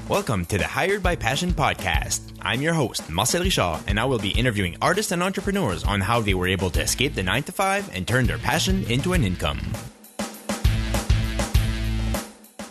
Welcome to the Hired by Passion podcast. I'm your host, Marcel, and I will be interviewing artists and entrepreneurs on how they were able to escape the 9-to-5 and turn their passion into an income.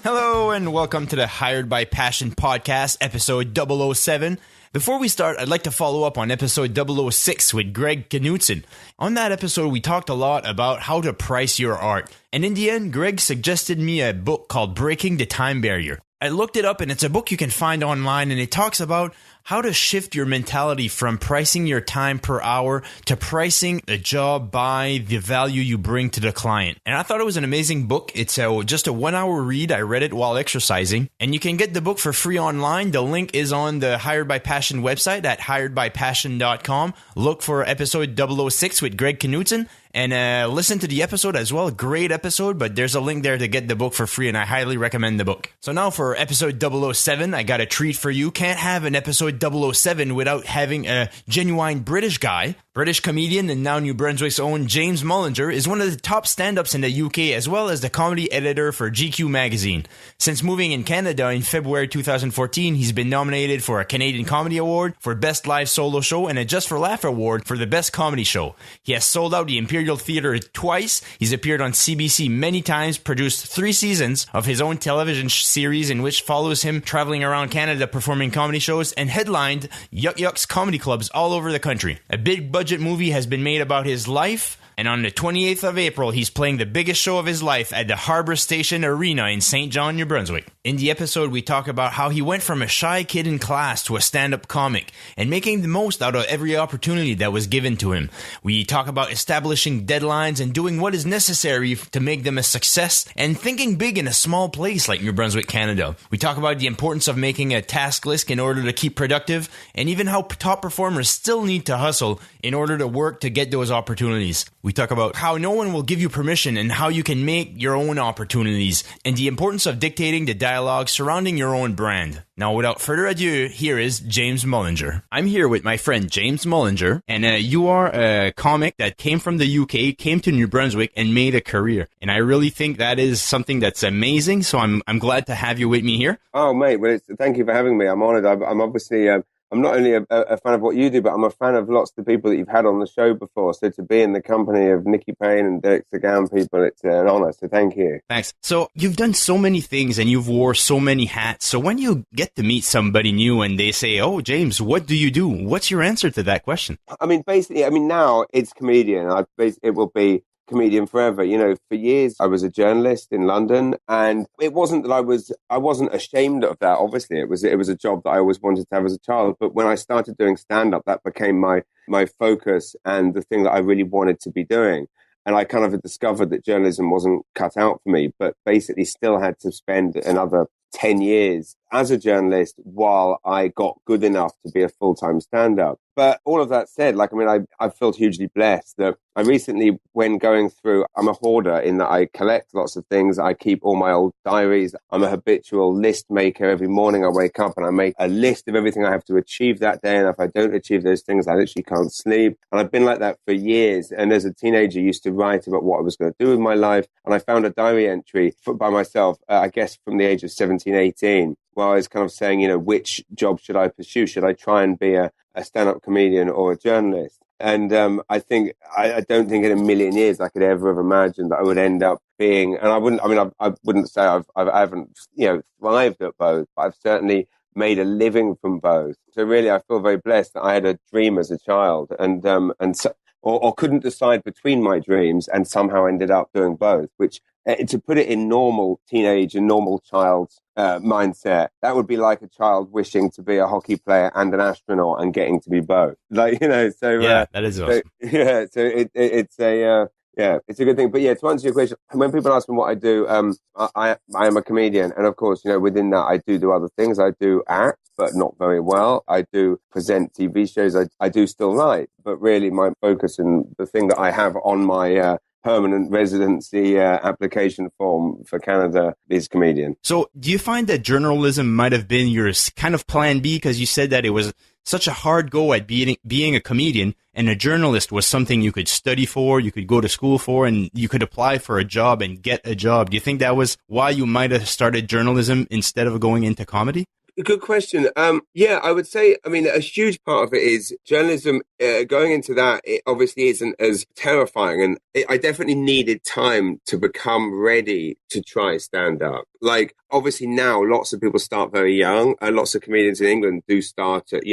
Hello and welcome to the Hired by Passion podcast, episode 007. Before we start, I'd like to follow up on episode 006 with Greg Knudsen. On that episode, we talked a lot about how to price your art. And in the end, Greg suggested me a book called Breaking the Time Barrier. I looked it up and it's a book you can find online, and it talks about how to shift your mentality from pricing your time per hour to pricing a job by the value you bring to the client. And I thought it was an amazing book. It's just a 1-hour read. I read it while exercising, and you can get the book for free online. The link is on the Hired by Passion website at hiredbypassion.com. Look for episode 006 with Greg Knudsen. And listen to the episode as well. Great episode, but there's a link there to get the book for free, and I highly recommend the book. So now for episode 007, I got a treat for you. Can't have an episode 007 without having a genuine British guy. British comedian and now New Brunswick's own James Mullinger is one of the top stand-ups in the UK, as well as the comedy editor for GQ magazine. Since moving in Canada in February 2014, he's been nominated for a Canadian Comedy Award for Best Live Solo Show and a Just for Laugh Award for the Best Comedy Show. He has sold out the Imperial Theatre twice. He's appeared on CBC many times, produced 3 seasons of his own television series in which follows him traveling around Canada performing comedy shows, and headlined Yuk Yuk's comedy clubs all over the country. A big budget movie has been made about his life, and on the 28th of April, he's playing the biggest show of his life at the Harbour Station Arena in St. John, New Brunswick. In the episode, we talk about how he went from a shy kid in class to a stand-up comic and making the most out of every opportunity that was given to him. We talk about establishing deadlines and doing what is necessary to make them a success, and thinking big in a small place like New Brunswick, Canada. We talk about the importance of making a task list in order to keep productive, and even how top performers still need to hustle in order to work to get those opportunities. We talk about how no one will give you permission and how you can make your own opportunities, and the importance of dictating the dialogue surrounding your own brand. Now, without further ado, here is James Mullinger. I'm here with my friend James Mullinger, and you are a comic that came from the UK, came to New Brunswick, and made a career. And I really think that is something that's amazing, so I'm glad to have you with me here. Oh, mate, well, thank you for having me. I'm honoured. I'm obviously... I'm not only a fan of what you do, but I'm a fan of lots of the people that you've had on the show before. So to be in the company of Nikki Payne and Seguin people, it's an honour. So thank you. Thanks. So you've done so many things and you've wore so many hats. So when you get to meet somebody new and they say, "Oh, James, what do you do?" What's your answer to that question? Basically, now it's comedian. It will be comedian forever. You know, for years I was a journalist in London, and it wasn't that I wasn't ashamed of that. Obviously, it was a job that I always wanted to have as a child. But when I started doing stand-up, that became my focus and the thing that I really wanted to be doing. And I kind of had discovered that journalism wasn't cut out for me, but basically still had to spend another 10 years as a journalist while I got good enough to be a full-time stand-up. But all of that said, I felt hugely blessed that I recently, when going through, I'm a hoarder in that I collect lots of things. I keep all my old diaries. I'm a habitual list maker. Every morning I wake up and I make a list of everything I have to achieve that day. And if I don't achieve those things, I literally can't sleep. And I've been like that for years. And as a teenager, I used to write about what I was going to do with my life. And I found a diary entry by myself, I guess from the age of 17, 18, where I was kind of saying, which job should I pursue? Should I try and be a stand-up comedian or a journalist? And I don't think in a million years I could ever have imagined that I would end up being, and I wouldn't say I haven't, thrived at both, but I've certainly made a living from both. So really, I feel very blessed that I had a dream as a child or couldn't decide between my dreams and somehow ended up doing both, which to put it in normal teenage and normal child's mindset, that would be like a child wishing to be a hockey player and an astronaut and getting to be both. That is awesome. It's a good thing. But yeah, to answer your question, when people ask me what I do, I am a comedian, and of course, within that, I do other things. I do act, but not very well. I do present TV shows. I do still write, but really, my focus and the thing that I have on my permanent residency application form for Canada is comedian. So do you find that journalism might have been your kind of plan B, because you said that it was such a hard go at being a comedian, and a journalist was something you could study for, you could go to school for, and you could apply for a job and get a job. Do you think that was why you might have started journalism instead of going into comedy? Good question. Yeah, I would say, I mean, a huge part of it is journalism. Going into that, it obviously isn't as terrifying. And I definitely needed time to become ready to try stand up. Like, obviously now lots of people start very young, and lots of comedians in England do start at,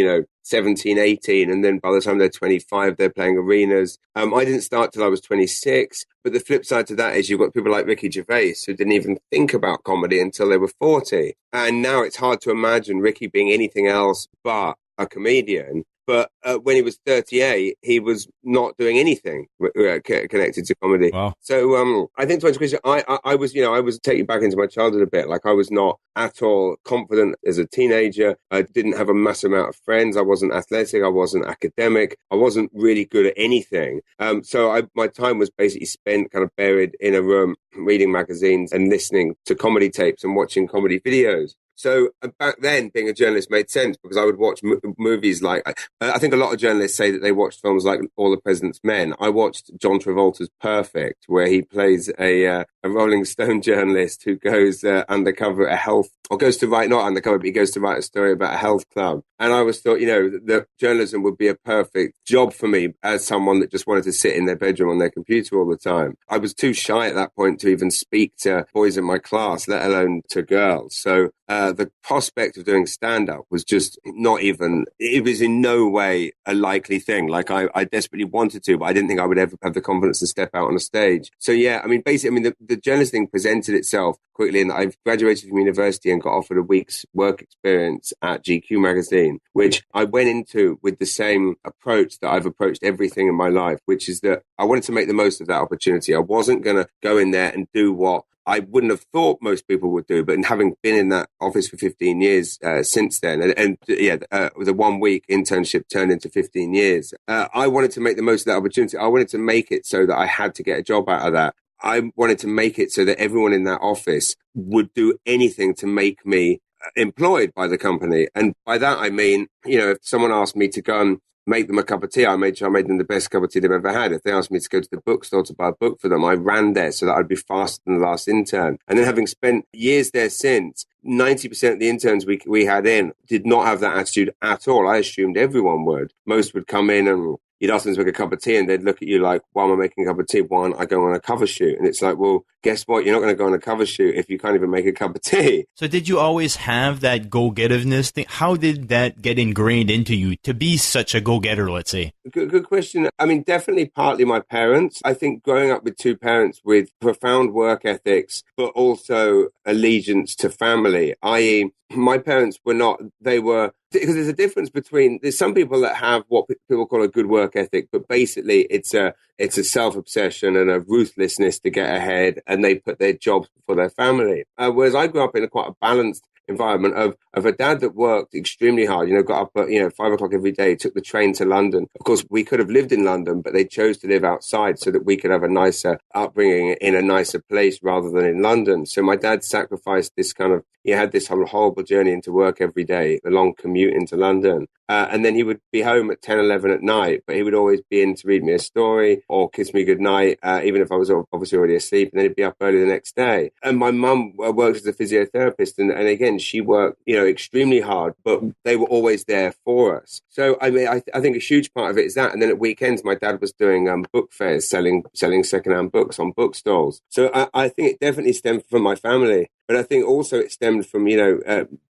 17, 18. And then by the time they're 25, they're playing arenas. I didn't start till I was 26. But the flip side to that is you've got people like Ricky Gervais who didn't even think about comedy until they were 40. And now it's hard to imagine Ricky being anything else but a comedian. But when he was 38, he was not doing anything connected to comedy. Wow. So I think to answer your question, I was taken back into my childhood a bit. Like I was not at all confident as a teenager. I didn't have a massive amount of friends. I wasn't athletic. I wasn't academic. I wasn't really good at anything. So my time was basically spent kind of buried in a room, reading magazines and listening to comedy tapes and watching comedy videos. So back then, being a journalist made sense because I would watch movies like, I think a lot of journalists say that they watched films like All the President's Men. I watched John Travolta's Perfect, where he plays a Rolling Stone journalist who goes undercover at a health, or goes to write, not undercover, but he goes to write a story about a health club. And I always thought, that journalism would be a perfect job for me as someone that just wanted to sit in their bedroom on their computer all the time. I was too shy at that point to even speak to boys in my class, let alone to girls. So the prospect of doing stand-up was just not even, it was in no way a likely thing. Like I desperately wanted to, but I didn't think I would ever have the confidence to step out on a stage. So yeah, I mean, basically, the journalist thing presented itself quickly, and I've graduated from university and got offered a week's work experience at GQ magazine, which I went into with the same approach that I've approached everything in my life, which is that I wanted to make the most of that opportunity. I wasn't going to go in there and do what I wouldn't have thought most people would do, but in having been in that office for 15 years since then, the 1 week internship turned into 15 years, I wanted to make the most of that opportunity. I wanted to make it so that I had to get a job out of that. I wanted to make it so that everyone in that office would do anything to make me employed by the company. And by that, I mean, if someone asked me to go and make them a cup of tea, I made sure I made them the best cup of tea they've ever had. If they asked me to go to the bookstore to buy a book for them, I ran there so that I'd be faster than the last intern. And then having spent years there since, 90% of the interns we had in did not have that attitude at all. I assumed everyone would. Most would come in and you'd ask them to make a cup of tea and they'd look at you like, why am I making a cup of tea? Why aren't I going on a cover shoot? And it's like, well, guess what? You're not going to go on a cover shoot if you can't even make a cup of tea. So did you always have that go-gettiveness thing? How did that get ingrained into you to be such a go-getter, let's say? Good question. I mean, definitely partly my parents. I think growing up with two parents with profound work ethics, but also allegiance to family, i.e., my parents were not, they were, because there's a difference between, there's some people that have what people call a good work ethic, but basically it's a self-obsession and a ruthlessness to get ahead, and they put their jobs before their family. Whereas I grew up in quite a balanced environment of a dad that worked extremely hard, got up at 5 o'clock every day, took the train to London. Of course, we could have lived in London, but they chose to live outside so that we could have a nicer upbringing in a nicer place rather than in London. So my dad sacrificed this he had this horrible journey into work every day, a long commute into London. And then he would be home at 10, 11 at night, but he would always be in to read me a story or kiss me goodnight, even if I was obviously already asleep, and then he'd be up early the next day. And my mum worked as a physiotherapist, and again, she worked, extremely hard, but they were always there for us. So, I mean, I think a huge part of it is that. And then at weekends, my dad was doing book fairs, selling secondhand books on bookstalls. So I think it definitely stemmed from my family. But I think also it stemmed from,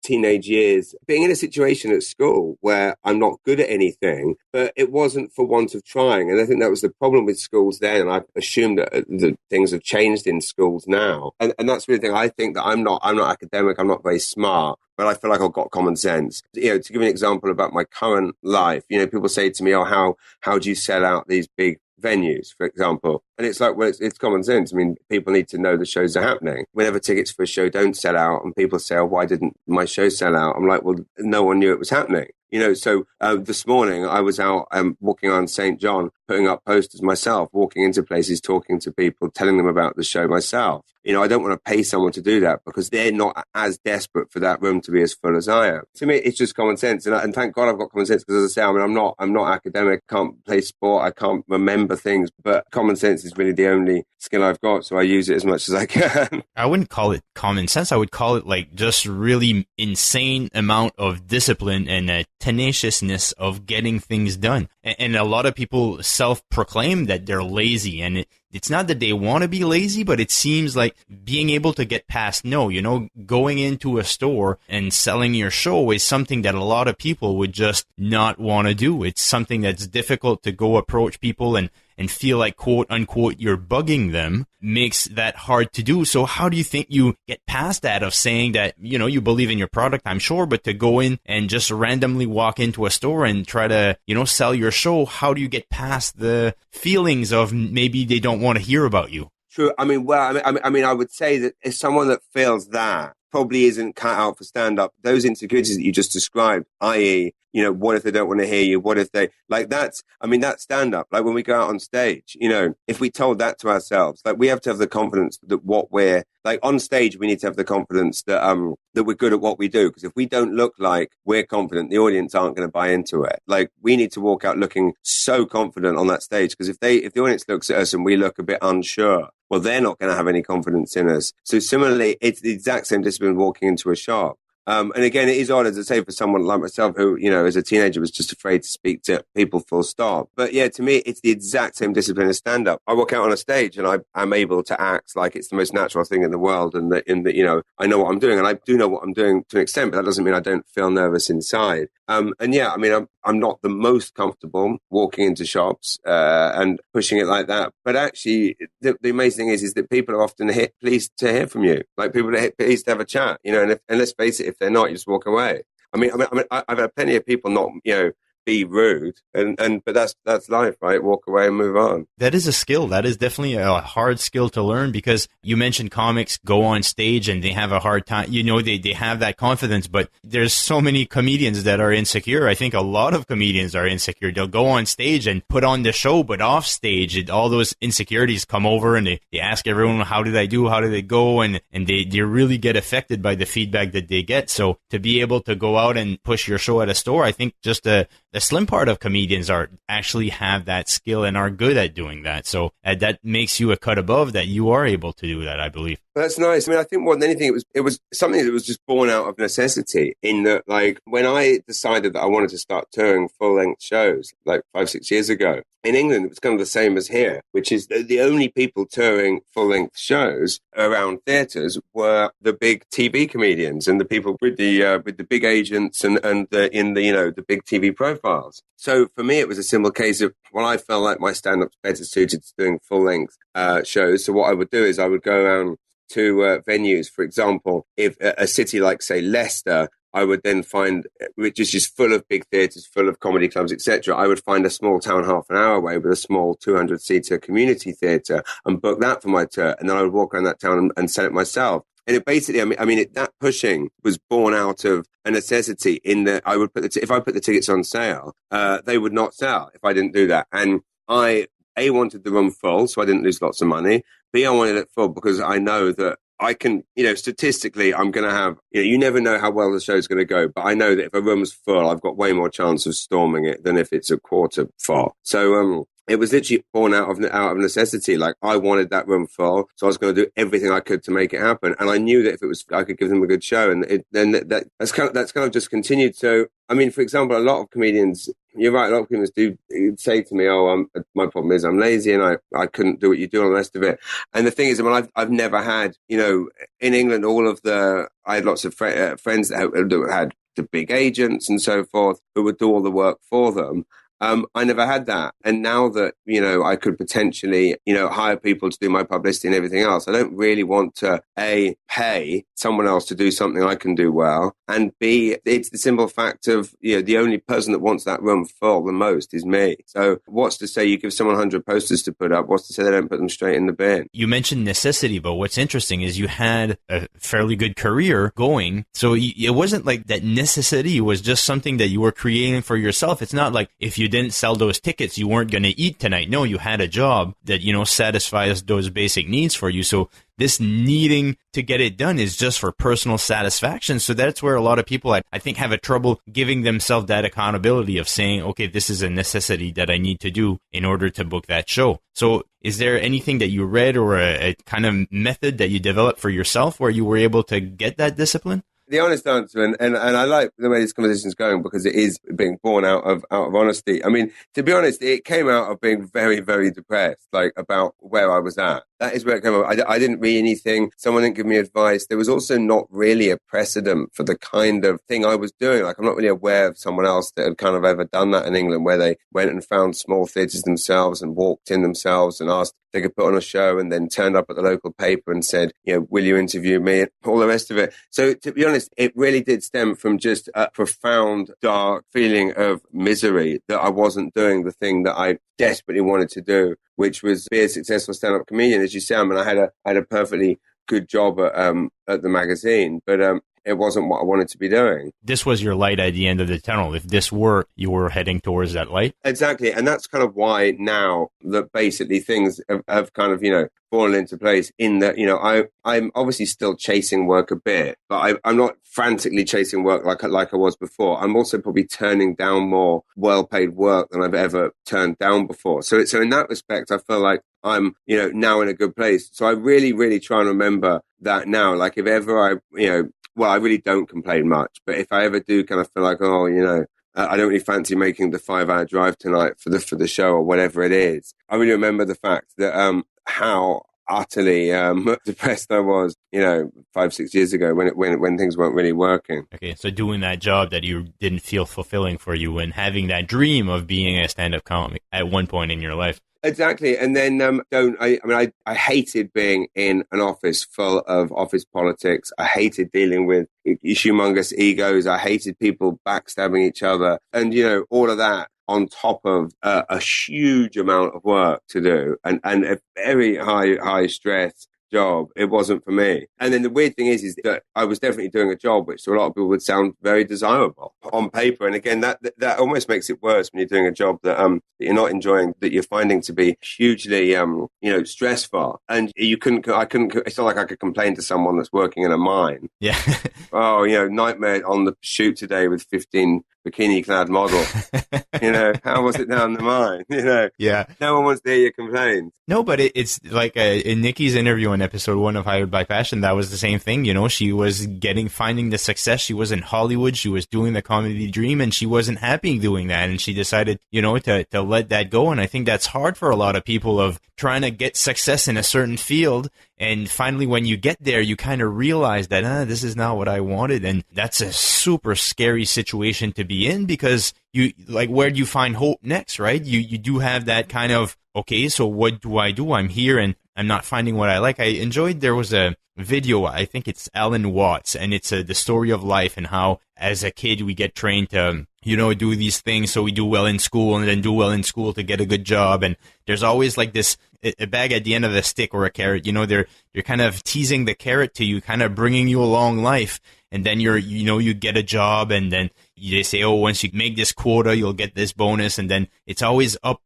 teenage years, being in a situation at school where I'm not good at anything, but it wasn't for want of trying. And I think that was the problem with schools then. And I assume that the things have changed in schools now. And that's really the thing. I think that I'm not academic. I'm not very smart, but I feel like I've got common sense. To give you an example about my current life, people say to me, oh, how do you sell out these big venues, for example? And it's like, well, it's common sense. I mean, people need to know the shows are happening. Whenever tickets for a show don't sell out and people say, oh, why didn't my show sell out? I'm like, well, no one knew it was happening. So this morning I was out walking on St. John, putting up posters myself, walking into places, talking to people, telling them about the show myself. I don't want to pay someone to do that because they're not as desperate for that room to be as full as I am. To me, it's just common sense. And thank God I've got common sense because, as I say, I'm not academic, can't play sport, I can't remember things, but common sense sense is really the only skill I've got, so I use it as much as I can. I wouldn't call it common sense. I would call it like just really insane amount of discipline and a tenaciousness of getting things done. And a lot of people self-proclaim that they're lazy, and it's not that they want to be lazy, but it seems like being able to get past no, going into a store and selling your show is something that a lot of people would just not want to do. It's something that's difficult to go approach people and feel like, quote unquote, you're bugging them, makes that hard to do. So how do you think you get past that of saying that, you believe in your product, I'm sure, but to go in and just randomly walk into a store and try to, sell your show, how do you get past the feelings of maybe they don't want to hear about you? True. I mean, I would say that if someone that feels that probably isn't cut out for stand-up, those insecurities that you just described, i.e., what if they don't want to hear you? What if they, that's stand-up. Like when we go out on stage, if we told that to ourselves, like we have to have the confidence that what we're, like on stage, we need to have the confidence that we're good at what we do. Because if we don't look like we're confident, the audience aren't going to buy into it. Like we need to walk out looking so confident on that stage. Because if the audience looks at us and we look a bit unsure, well, they're not going to have any confidence in us. So similarly, it's the exact same discipline walking into a shop. And again, it is odd, as I say, for someone like myself who, as a teenager was just afraid to speak to people full stop. But yeah, to me, it's the exact same discipline as stand-up. I walk out on a stage and I'm able to act like it's the most natural thing in the world, and that I know what I'm doing, and I do know what I'm doing to an extent, but that doesn't mean I don't feel nervous inside. And yeah, I mean, I'm not the most comfortable walking into shops and pushing it like that. But actually, the amazing thing is that people are often pleased to hear from you. Like people are pleased to have a chat, and let's face it, if they're not, you just walk away. I mean, I've had plenty of people not, be rude, but that's life, right? Walk away and move on. That is a skill. That is definitely a hard skill to learn, because you mentioned comics go on stage and they have a hard time. They have that confidence, but there's so many comedians that are insecure. I think a lot of comedians are insecure. They'll go on stage and put on the show, but off stage, all those insecurities come over and they ask everyone, how did I do? How did it go? And they really get affected by the feedback that they get. So to be able to go out and push your show at a store, I think just the slim part of comedians actually have that skill and are good at doing that. So that makes you a cut above that you are able to do that, I believe. That's nice. I mean, I think more than anything, it was something that was just born out of necessity, in that, like, when I decided that I wanted to start touring full-length shows, like 5-6 years ago, in England, it was kind of the same as here, which is the only people touring full-length shows around theatres were the big TV comedians and the people with the big agents and the big TV profiles. So for me, it was a simple case of, well, I felt like my stand-up's better suited to doing full-length shows. So what I would do is I would go around to venues. For example, if a city like, say, Leicester, I would then find, which is just full of big theatres, full of comedy clubs, etc. I would find a small town half an hour away with a small 200-seater community theatre and book that for my tour. And then I would walk around that town and sell it myself. And it basically, that pushing was born out of a necessity, in that I would if I put the tickets on sale, they would not sell if I didn't do that. And I, A, wanted the room full, so I didn't lose lots of money. B, I wanted it full because I know that I can, statistically, I'm going to have, you never know how well the show's going to go, but I know that if a room's full, I've got way more chance of storming it than if it's a quarter full. So, it was literally born out of necessity. Like, I wanted that room full, so I was going to do everything I could to make it happen. And I knew that if it was, I could give them a good show, and that's kind of just continued. So, I mean, for example, a lot of comedians, you're right, a lot of comedians do say to me, my problem is I'm lazy and I couldn't do what you do and all the rest of it. And the thing is, I've never had, in England, I had lots of friends that had the big agents and so forth who would do all the work for them. I never had that. And now that, I could potentially, hire people to do my publicity and everything else, I don't really want to, A, pay someone else to do something I can do well, and B, it's the simple fact of, the only person that wants that room full the most is me. So what's to say you give someone 100 posters to put up? What's to say they don't put them straight in the bin? You mentioned necessity, but what's interesting is you had a fairly good career going. So it wasn't like that necessity was just something that you were creating for yourself. It's not like if you didn't sell those tickets, you weren't going to eat tonight. No, you had a job that, satisfies those basic needs for you. So this needing to get it done is just for personal satisfaction. So that's where a lot of people, I think, have a trouble giving themselves that accountability of saying, okay, this is a necessity that I need to do in order to book that show. So Is there anything that you read or a kind of method that you developed for yourself where you were able to get that discipline? The honest answer, and I like the way this conversation is going because it is being born out of honesty. I mean, to be honest, it came out of being very, very depressed, like about where I was at. That is where it came out. I didn't read anything. Someone didn't give me advice. There was also not really a precedent for the kind of thing I was doing. Like, I'm not really aware of someone else that had kind of ever done that in England, where they went and found small theatres themselves and walked in themselves and asked if they could put on a show, and then turned up at the local paper and said, will you interview me, and all the rest of it. So to be honest, it really did stem from just a profound, dark feeling of misery that I wasn't doing the thing that I desperately wanted to do, which was be a successful stand-up comedian. As you say, I mean, I had a perfectly good job at the magazine, but it wasn't what I wanted to be doing. This was your light at the end of the tunnel. If this were, you were heading towards that light. Exactly. And that's kind of why now that basically things have kind of, fallen into place in that, I'm obviously still chasing work a bit, but I'm not frantically chasing work like I was before. I'm also probably turning down more well-paid work than I've ever turned down before. So in that respect, I feel like I'm, now in a good place. So I really, really try and remember that now. Like if ever I really don't complain much, but if I ever do kind of feel like, I don't really fancy making the 5-hour drive tonight for the show or whatever it is, I really remember the fact that how utterly depressed I was, 5-6 years ago when things weren't really working. Okay, so doing that job that you didn't feel fulfilling for you and having that dream of being a stand-up comic at one point in your life. Exactly. And then I hated being in an office full of office politics. I hated dealing with humongous egos. I hated people backstabbing each other. And, all of that on top of a huge amount of work to do and a very high stress job. It wasn't for me. And then the weird thing is that I was definitely doing a job which to a lot of people would sound very desirable on paper. And again, that almost makes it worse when you're doing a job that you're not enjoying, that you're finding to be hugely stressful. And I couldn't. It's not like I could complain to someone that's working in a mine. Yeah. Nightmare on the shoot today with 15 bikini-clad model. How was it down the mine? Yeah. No one wants to hear your complaints. No, but it's like in Nikki's interview in episode 1 of Hired by Passion, that was the same thing. She was finding the success. She was in Hollywood. She was doing the comedy dream, and she wasn't happy doing that. And she decided, to let that go. And I think that's hard for a lot of people of trying to get success in a certain field. And finally, when you get there, you kind of realize that, this is not what I wanted. And that's a super scary situation to be in because where do you find hope next, right? You do have that kind of, okay, so what do? I'm here and I'm not finding what I like. I enjoyed, there was a video, I think it's Alan Watts, and it's the story of life and how as a kid we get trained to, do these things so we do well in school and then do well in school to get a good job. And there's always like this, a bag at the end of a stick or a carrot, they're kind of teasing the carrot to you, kind of bringing you along life. And then you get a job and then they say, once you make this quota, you'll get this bonus. And then it's always up.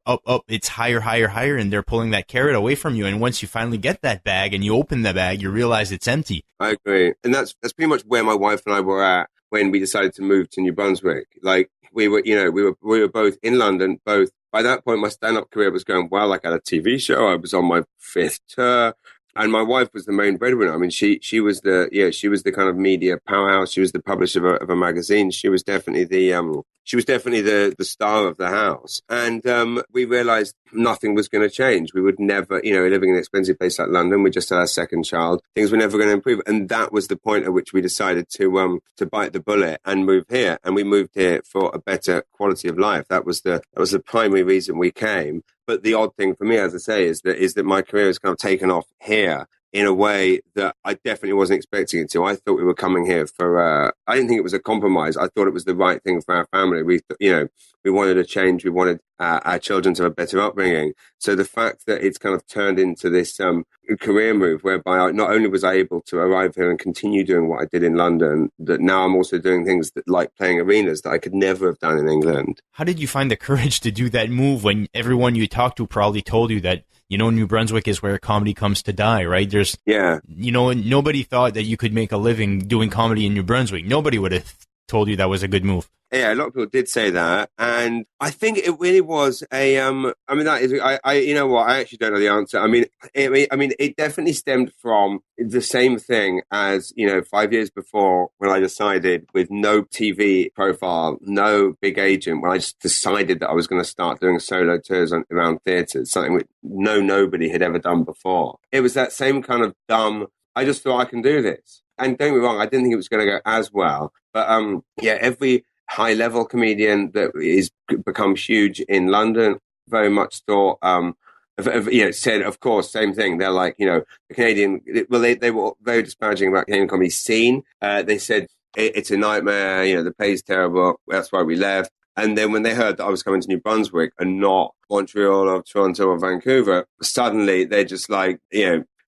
It's higher, higher, higher. And they're pulling that carrot away from you. And once you finally get that bag and you open the bag, you realize it's empty. I agree. And that's pretty much where my wife and I were at when we decided to move to New Brunswick. Like we were both in London, both. By that point, my stand-up career was going well. Like I had a TV show. I was on my 5th tour. And my wife was the main breadwinner. I mean, she was the kind of media powerhouse. She was the publisher of a magazine. She was definitely the star of the house. And we realized nothing was going to change. We would never, living in an expensive place like London, we just had our second child. Things were never going to improve. And that was the point at which we decided to bite the bullet and move here. And we moved here for a better quality of life. That was the primary reason we came. But the odd thing for me, as I say, is that my career has kind of taken off here in a way that I definitely wasn't expecting it to. I thought we were coming here for, I didn't think it was a compromise. I thought it was the right thing for our family. We wanted a change. We wanted our children to have a better upbringing. So the fact that it's kind of turned into this career move whereby not only was I able to arrive here and continue doing what I did in London, that now I'm also doing things that like playing arenas that I could never have done in England. How did you find the courage to do that move when everyone you talked to probably told you that, New Brunswick is where comedy comes to die, right? Nobody thought that you could make a living doing comedy in New Brunswick. Nobody would have told you that was a good move. Yeah, a lot of people did say that, and I think it really was a. I mean, that is. You know what? I actually don't know the answer. It definitely stemmed from the same thing as 5 years before when I decided, with no TV profile, no big agent, when I just decided that I was going to start doing solo tours around theatres, something which nobody had ever done before. It was that same kind of dumb. I just thought I can do this, and don't get me wrong, I didn't think it was going to go as well, but every high-level comedian that is become huge in London very much thought, said, of course, same thing. They're like, the Canadian, well, they were very disparaging about Canadian comedy scene. They said, it's a nightmare, the pay's terrible, that's why we left. And then when they heard that I was coming to New Brunswick and not Montreal or Toronto or Vancouver, suddenly they're just like,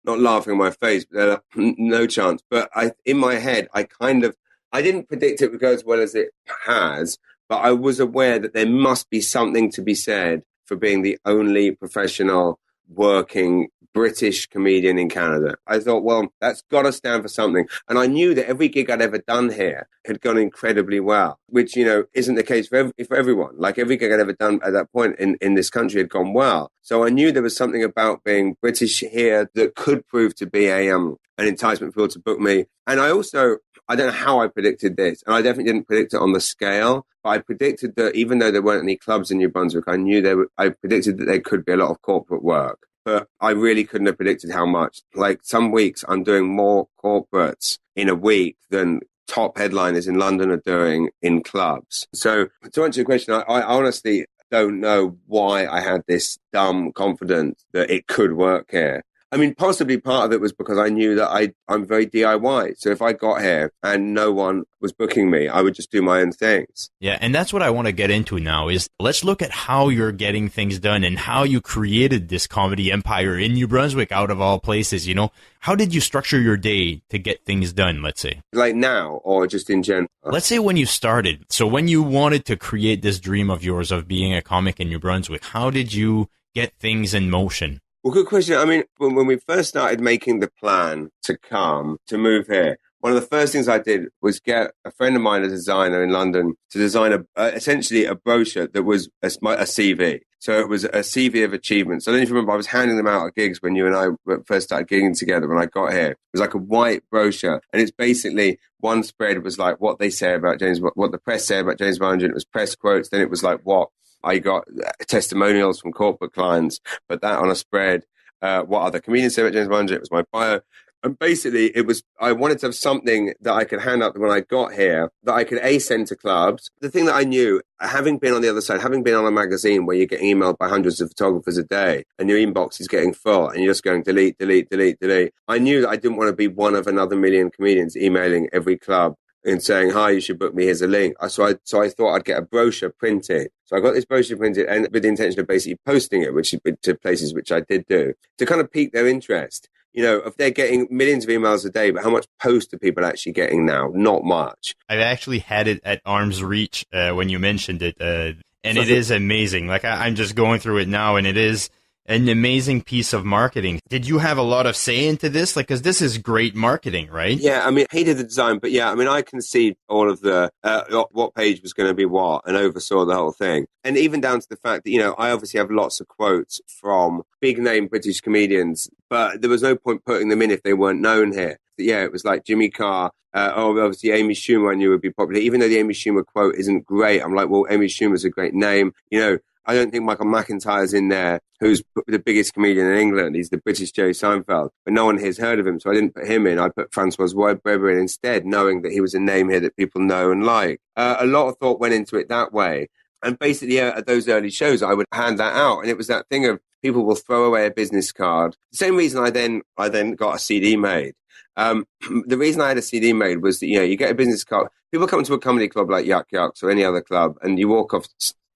not laughing in my face, but they're like, no chance. But in my head, I didn't predict it would go as well as it has, but I was aware that there must be something to be said for being the only professional working British comedian in Canada. I thought, well, that's got to stand for something. And I knew that every gig I'd ever done here had gone incredibly well, which, isn't the case for everyone. Like every gig I'd ever done at that point in this country had gone well. So I knew there was something about being British here that could prove to be an enticement for people to book me. And I don't know how I predicted this, and I definitely didn't predict it on the scale, but I predicted that even though there weren't any clubs in New Brunswick, I predicted that there could be a lot of corporate work, but I really couldn't have predicted how much. Like some weeks I'm doing more corporates in a week than top headliners in London are doing in clubs. So to answer your question, I honestly don't know why I had this dumb confidence that it could work here. I mean, possibly part of it was because I knew that I'm very DIY. So if I got here and no one was booking me, I would just do my own things. Yeah, and that's what I want to get into now is let's look at how you're getting things done and how you created this comedy empire in New Brunswick out of all places, How did you structure your day to get things done, let's say? Like now or just in general? Let's say when you started. So when you wanted to create this dream of yours of being a comic in New Brunswick, how did you get things in motion? Well, good question. I mean, when we first started making the plan to move here, one of the first things I did was get a friend of mine, a designer in London, to design essentially a brochure that was a CV. So it was a CV of achievements. I don't know if you remember, I was handing them out at gigs when you and I first started gigging together when I got here. It was like a white brochure. And it's basically one spread was like what they say about James, what the press say about James Mullinger. It was press quotes. Then it was like what I got testimonials from corporate clients, put that on a spread. What other comedians say about James Mullinger? It was my bio. And basically, I wanted to have something that I could hand out when I got here that I could send to clubs. The thing that I knew, having been on the other side, having been on a magazine where you're getting emailed by hundreds of photographers a day and your inbox is getting full and you're just going delete, delete, delete, delete. I knew that I didn't want to be one of another million comedians emailing every club and saying, hi, you should book me, here's a link. So I thought I'd get a brochure printed. So I got this brochure printed and with the intention of basically posting it, to places which I did do, to kind of pique their interest. If they're getting millions of emails a day, but how much post are people actually getting now? Not much. I've actually had it at arm's reach when you mentioned it, and it is amazing. Like I'm just going through it now, and it is an amazing piece of marketing. Did you have a lot of say into this? Like, because this is great marketing, right? Yeah, I mean, he did the design, but yeah, I mean, I conceived all of the, what page was going to be what and oversaw the whole thing. And even down to the fact that, I obviously have lots of quotes from big name British comedians, but there was no point putting them in if they weren't known here. Yeah, it was like Jimmy Carr, obviously Amy Schumer I knew would be popular. Even though the Amy Schumer quote isn't great, I'm like, well, Amy Schumer's a great name, I don't think Michael McIntyre's in there, who's the biggest comedian in England. He's the British Jerry Seinfeld, but no one here's heard of him, so I didn't put him in. I put Francois Weber in instead, knowing that he was a name here that people know and like. A lot of thought went into it that way. And basically, at those early shows, I would hand that out. And it was that thing of people will throw away a business card. The same reason I then got a CD made. The reason I had a CD made was that, you get a business card. People come to a comedy club like Yuk Yuk or any other club, and you walk off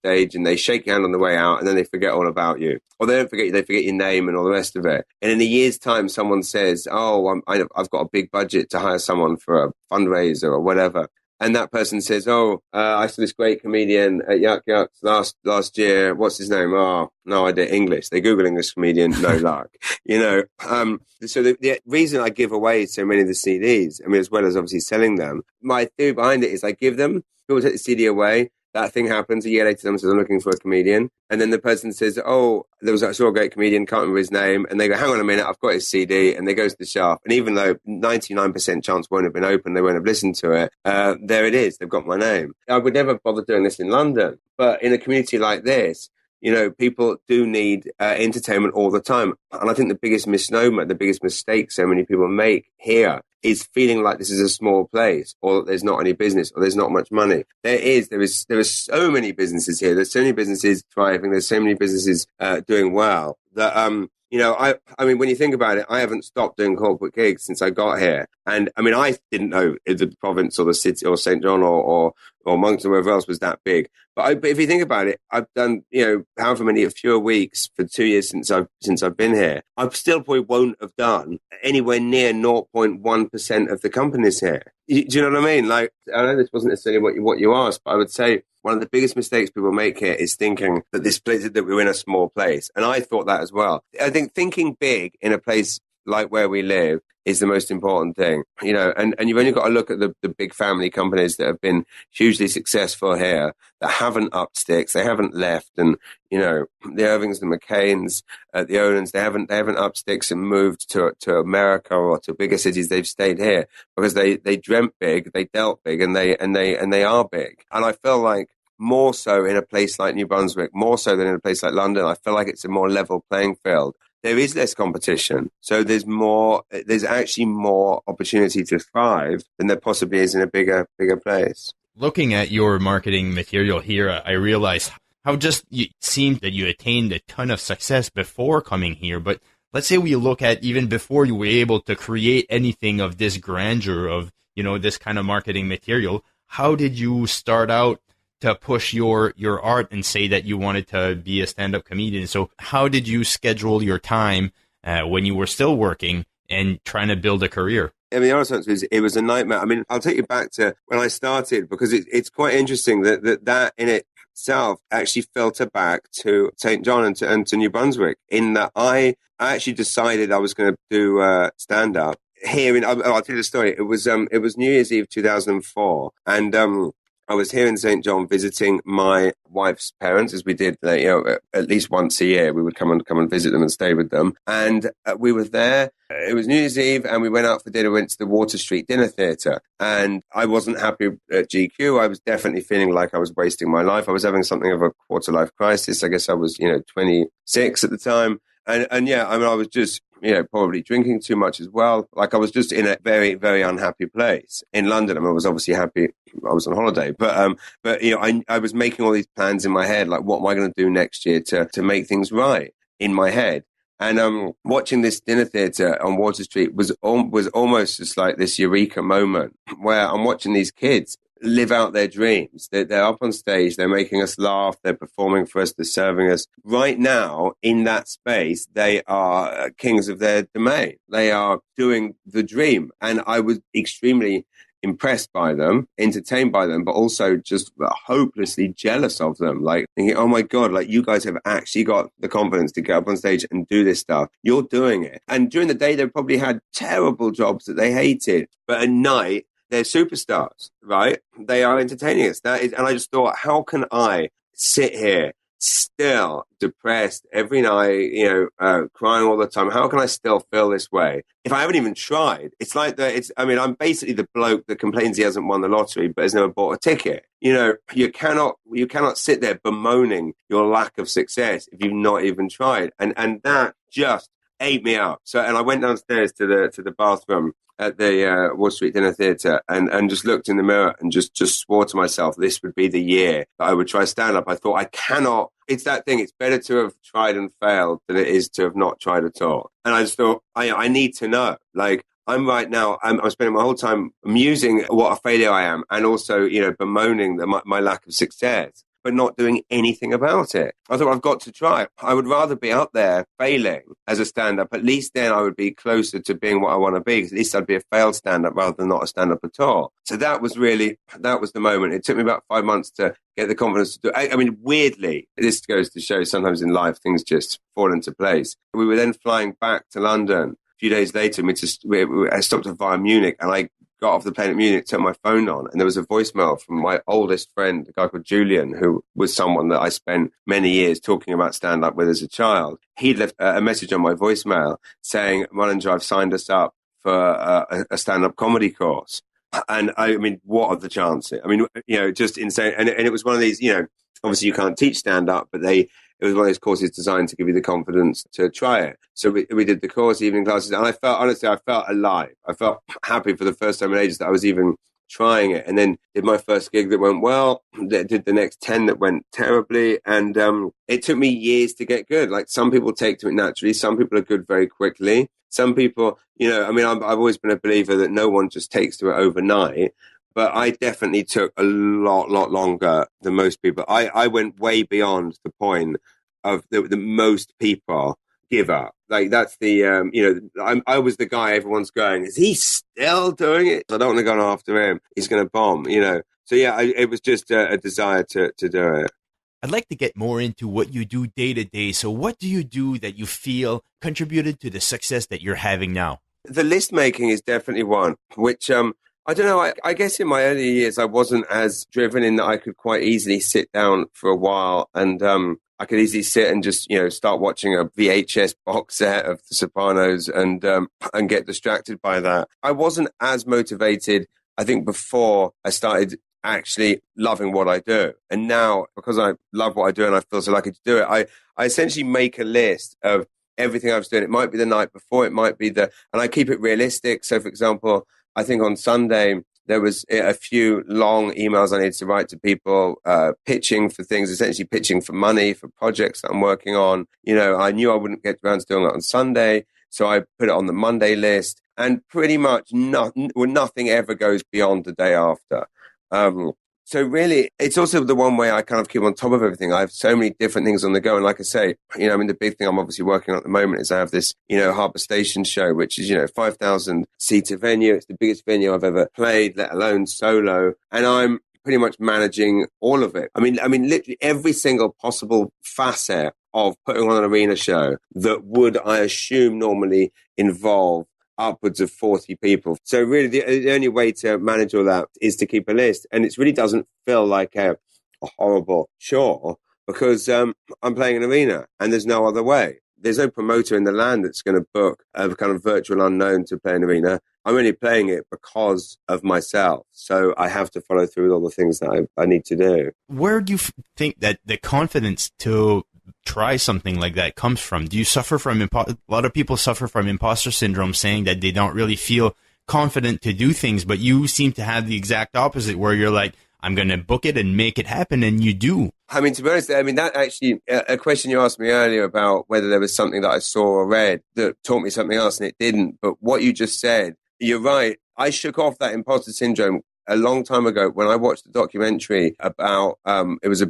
stage and they shake your hand on the way out and then they forget all about you. Or they don't forget you, they forget your name and all the rest of it. And in a year's time, someone says, oh, I've got a big budget to hire someone for a fundraiser or whatever. and that person says, "Oh, I saw this great comedian at Yuk Yuk last year. What's his name? Oh, no idea. English. They Google English comedian, no luck. So the reason I give away so many of the CDs, I mean, as well as obviously selling them, my theory behind it is I give them, people take the CD away. That thing happens. A year later, someone says, I'm looking for a comedian. And then the person says, oh, I saw a great comedian, can't remember his name. And they go, hang on a minute, I've got his CD. And they go to the shelf. And even though 99% chance won't have been open, they won't have listened to it, there it is. They've got my name. I would never bother doing this in London. But in a community like this, people do need entertainment all the time. And I think the biggest misnomer, the biggest mistake so many people make here is feeling like this is a small place, or that there's not any business, or there's not much money. There are so many businesses here. There's so many businesses thriving. There's so many businesses doing well that, I mean, when you think about it, I haven't stopped doing corporate gigs since I got here. And I mean, I didn't know if the province or the city or St. John or Moncton or wherever else was that big. But if you think about it, I've done, however many, fewer weeks for 2 years since I've been here. I still probably won't have done anywhere near 0.1% of the companies here. Do you know what I mean? Like, I know this wasn't necessarily what you asked, but I would say one of the biggest mistakes people make here is thinking that that we're in a small place. And I thought that as well. I think thinking big in a place like where we live is the most important thing, and you've only got to look at the big family companies that have been hugely successful here, that haven't upped sticks, they haven't left, and the Irvings, the McCains, the Olens, they haven't upped sticks and moved to America or to bigger cities. They've stayed here because they dreamt big, they dealt big, and they are big. And I feel like more so in a place like New Brunswick, more so than in a place like London, I feel like it's a more level playing field. There is less competition. So there's actually more opportunity to thrive than there possibly is in a bigger place. Looking at your marketing material here, I realized how just it seemed that you attained a ton of success before coming here. But let's say we look at even before you were able to create anything of this grandeur of, this kind of marketing material, how did you start out to push your art and say that you wanted to be a stand-up comedian? So how did you schedule your time when you were still working and trying to build a career? I mean, the honest answer is it was a nightmare. I mean, I'll take you back to when I started, because it's quite interesting that in itself actually filtered back to St. John and to New Brunswick, in that I actually decided I was going to do stand-up here. I'll tell you the story. It was New Year's Eve 2004, and I was here in St. John visiting my wife's parents, as we did, at least once a year. We would come and visit them and stay with them. And we were there. It was New Year's Eve, and we went out for dinner, went to the Water Street Dinner Theatre. And I wasn't happy at GQ. I was definitely feeling like I was wasting my life. I was having something of a quarter-life crisis. I guess I was, 26 at the time. And yeah, I mean, I was just, probably drinking too much as well. Like, I was just in a very, very unhappy place in London. I mean, I was obviously happy I was on holiday, but I was making all these plans in my head, like, what am I going to do next year to make things right in my head? And watching this dinner theatre on Water Street was almost just like this eureka moment where I'm watching these kids live out their dreams. They're up on stage, they're making us laugh, they're performing for us, they're serving us. Right now, in that space, they are kings of their domain. They are doing the dream. And I was extremely impressed by them, entertained by them, but also just hopelessly jealous of them. Like, thinking, oh my God, like, you guys have actually got the confidence to get up on stage and do this stuff. You're doing it. And during the day, they probably had terrible jobs that they hated. But at night, they're superstars, right? They are entertaining us. And I just thought, how can I sit here still depressed every night, crying all the time? How can I still feel this way if I haven't even tried? It's like I'm basically the bloke that complains he hasn't won the lottery but has never bought a ticket. You cannot sit there bemoaning your lack of success if you've not even tried. And that just ate me up. So, and I went downstairs to the bathroom at the Wall Street Dinner Theatre and just looked in the mirror and just swore to myself this would be the year that I would try stand-up. I thought, I cannot. It's that thing. It's better to have tried and failed than it is to have not tried at all. And I just thought, I need to know. Like, I'm spending my whole time musing what a failure I am, and also, bemoaning my lack of success. but not doing anything about it. I thought, I've got to try. I would rather be up there failing as a stand-up. At least then I would be closer to being what I want to be. At least I'd be a failed stand-up rather than not a stand-up at all. So that was the moment. It took me about 5 months to get the confidence to do it. I mean, weirdly, this goes to show sometimes in life things just fall into place. We were then flying back to London. A few days later, I stopped via Munich, and I got off the plane at Munich, turned my phone on, and there was a voicemail from my oldest friend, a guy called Julian, who was someone that I spent many years talking about stand-up with as a child. He'd left a message on my voicemail saying, Mullinger, I've signed us up for a stand-up comedy course. And I mean, what are the chances? I mean, just insane. And it was one of these, obviously you can't teach stand-up, but it was one of those courses designed to give you the confidence to try it. So we did the course, evening classes, and I felt alive. I felt happy for the first time in ages that I was even trying it. And then did my first gig that went well, did the next 10 that went terribly. And it took me years to get good. Like, some people take to it naturally. Some people are good very quickly. Some people, I've always been a believer that no one just takes to it overnight. But I definitely took a lot longer than most people. I went way beyond the point of the most people give up. Like, that's the, I was the guy everyone's going, is he still doing it? I don't want to go after him. He's going to bomb, So yeah, it was just a desire to do it. I'd like to get more into what you do day to day. So what do you do that you feel contributed to the success that you're having now? The list making is definitely one, which, I don't know. I guess in my early years, I wasn't as driven in that I could quite easily sit down for a while, and I could easily sit and just start watching a VHS box set of The Sopranos and get distracted by that. I wasn't as motivated, I think, before I started actually loving what I do, and now because I love what I do and I feel so lucky to do it, I essentially make a list of everything I was doing. It might be the night before, it might be and I keep it realistic. So, for example, I think on Sunday, there was a few long emails I needed to write to people, pitching for things, essentially pitching for money, for projects that I'm working on. I knew I wouldn't get around to doing it on Sunday, so I put it on the Monday list, and pretty much nothing ever goes beyond the day after. So really, it's also the one way I kind of keep on top of everything. I have so many different things on the go. And like I say, the big thing I'm obviously working on at the moment is I have this, Harbour Station show, which is, 5,000 seater venue. It's the biggest venue I've ever played, let alone solo. And I'm pretty much managing all of it. I mean, literally every single possible facet of putting on an arena show that would, I assume, normally involve upwards of 40 people. So really the only way to manage all that is to keep a list. And it really doesn't feel like a horrible chore because I'm playing an arena and there's no other way. There's no promoter in the land that's going to book a kind of virtual unknown to play an arena. I'm only playing it because of myself. So I have to follow through with all the things that I need to do. Where do you think that the confidence to try something like that comes from? Do you suffer from a lot of people suffer from imposter syndrome, saying that they don't really feel confident to do things, but you seem to have the exact opposite, where you're like, I'm going to book it and make it happen, and you do. I mean, to be honest, that actually, a question you asked me earlier about whether there was something that I saw or read that taught me something else, and it didn't. But what you just said, you're right. I shook off that imposter syndrome a long time ago when I watched a documentary about, it was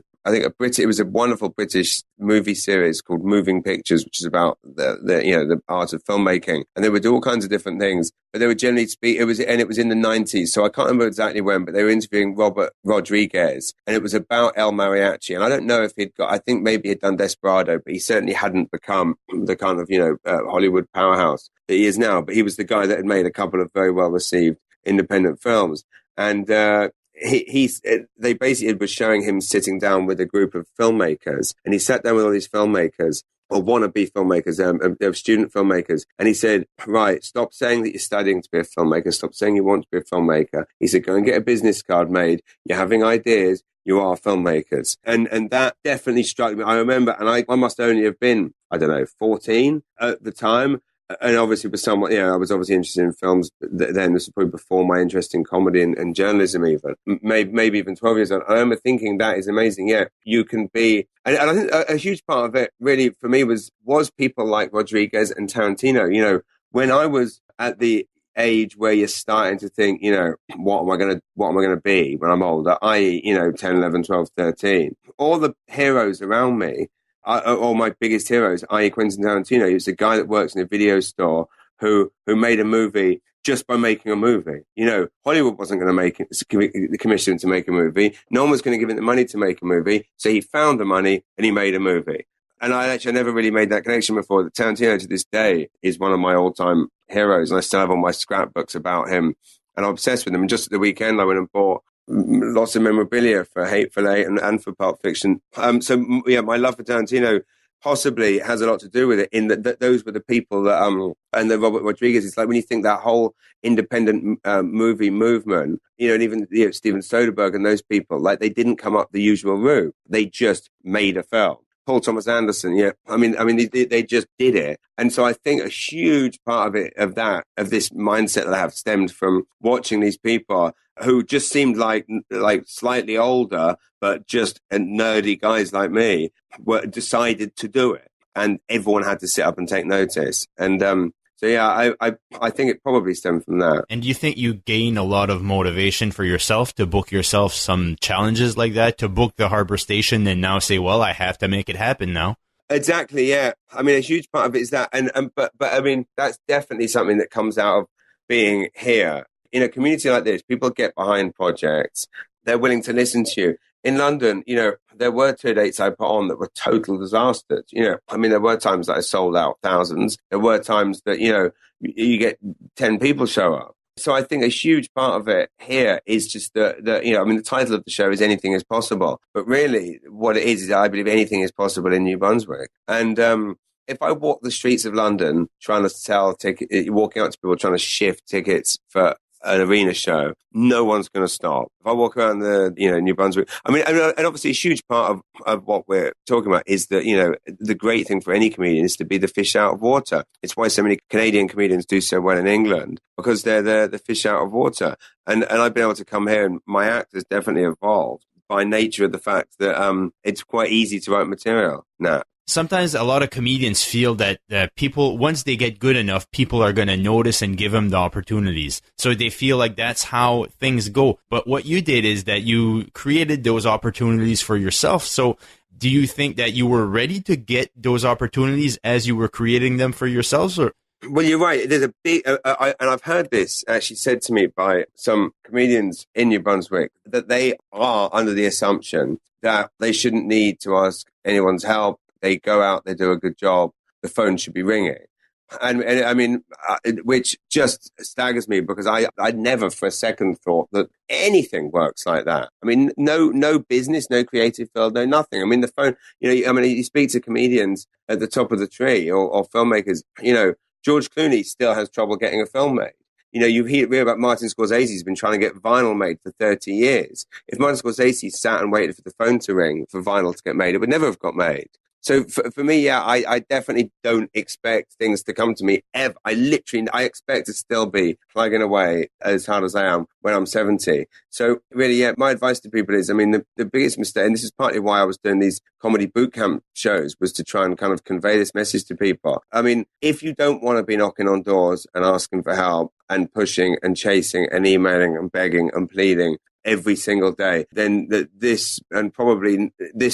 a wonderful British movie series called Moving Pictures, which is about the art of filmmaking. And they would do all kinds of different things, but they would generally speak, it was in the 90s. So I can't remember exactly when, but they were interviewing Robert Rodriguez, and it was about El Mariachi. And I don't know if I think maybe he'd done Desperado, but he certainly hadn't become the kind of, Hollywood powerhouse that he is now. But he was the guy that had made a couple of very well received independent films. And, they basically were showing him sitting down with a group of filmmakers, and he sat down with all these filmmakers, or wannabe filmmakers, they're student filmmakers, and he said, right, stop saying that you're studying to be a filmmaker, stop saying you want to be a filmmaker. He said, go and get a business card made, you're having ideas, you are filmmakers. And that definitely struck me. I remember, and I must only have been, 14 at the time. And obviously, with someone, I was obviously interested in films then. This was probably before my interest in comedy and journalism, even maybe even 12 years old. I remember thinking that is amazing. Yeah, you can be, and I think a huge part of it, really, for me, was people like Rodriguez and Tarantino. When I was at the age where you're starting to think, what am I going to be when I'm older, i.e., 10, 11, 12, 13. All the heroes around me, all my biggest heroes, i.e. Quentin Tarantino, he was a guy that works in a video store who made a movie just by making a movie. Hollywood wasn't going to make it, the commission to make a movie. No one was going to give him the money to make a movie. So he found the money and he made a movie. And I never really made that connection before. That Tarantino to this day is one of my all-time heroes. And I still have all my scrapbooks about him. And I'm obsessed with him. And just at the weekend, I went and bought lots of memorabilia for Hateful Eight and for Pulp Fiction. My love for Tarantino possibly has a lot to do with it, in that those were the people that, and the Robert Rodriguez, it's like when you think that whole independent movie movement, and even Steven Soderbergh and those people, like they didn't come up the usual route. They just made a film. Paul Thomas Anderson, they just did it. And so I think a huge part of this mindset that I have stemmed from watching these people who just seemed like slightly older, but just nerdy guys like me, decided to do it. And everyone had to sit up and take notice. And I think it probably stemmed from that. And do you think you gain a lot of motivation for yourself to book yourself some challenges like that, to book the Harbour Station and now say, well, I have to make it happen now? Exactly, yeah. I mean, a huge part of it is that. But I mean, that's definitely something that comes out of being here. In a community like this, people get behind projects. They're willing to listen to you. In London, there were tour dates I put on that were total disasters. There were times that I sold out thousands. There were times that, you get 10 people show up. So I think a huge part of it here is just the title of the show is Anything is Possible. But really what it is I believe anything is possible in New Brunswick. And if I walk the streets of London trying to sell tickets, walking up to people trying to shift tickets for an arena show, no one's going to stop. If I walk around New Brunswick, and obviously a huge part of what we're talking about is that, the great thing for any comedian is to be the fish out of water. It's why so many Canadian comedians do so well in England, because they're the fish out of water. And I've been able to come here, and my act has definitely evolved by nature of the fact that it's quite easy to write material now. Sometimes a lot of comedians feel that people, once they get good enough, people are going to notice and give them the opportunities. So they feel like that's how things go. But what you did is that you created those opportunities for yourself. So do you think that you were ready to get those opportunities as you were creating them for yourselves? Or? Well, you're right. There's a big, and I've heard this actually said to me by some comedians in New Brunswick, that they are under the assumption that they shouldn't need to ask anyone's help. They go out, they do a good job, the phone should be ringing. And I mean, which just staggers me, because I never for a second thought that anything works like that. I mean, no business, no creative field, no nothing. I mean, the phone, you speak to comedians at the top of the tree or filmmakers, George Clooney still has trouble getting a film made. You hear about Martin Scorsese, who's been trying to get vinyl made for 30 years. If Martin Scorsese sat and waited for the phone to ring for vinyl to get made, it would never have got made. So for me, yeah, I definitely don't expect things to come to me ever. I expect to still be plugging away as hard as I am when I'm 70. So really, yeah, my advice to people is, I mean, the biggest mistake, and this is partly why I was doing these comedy boot camp shows, was to try and kind of convey this message to people. I mean, if you don't want to be knocking on doors and asking for help and pushing and chasing and emailing and begging and pleading every single day, then this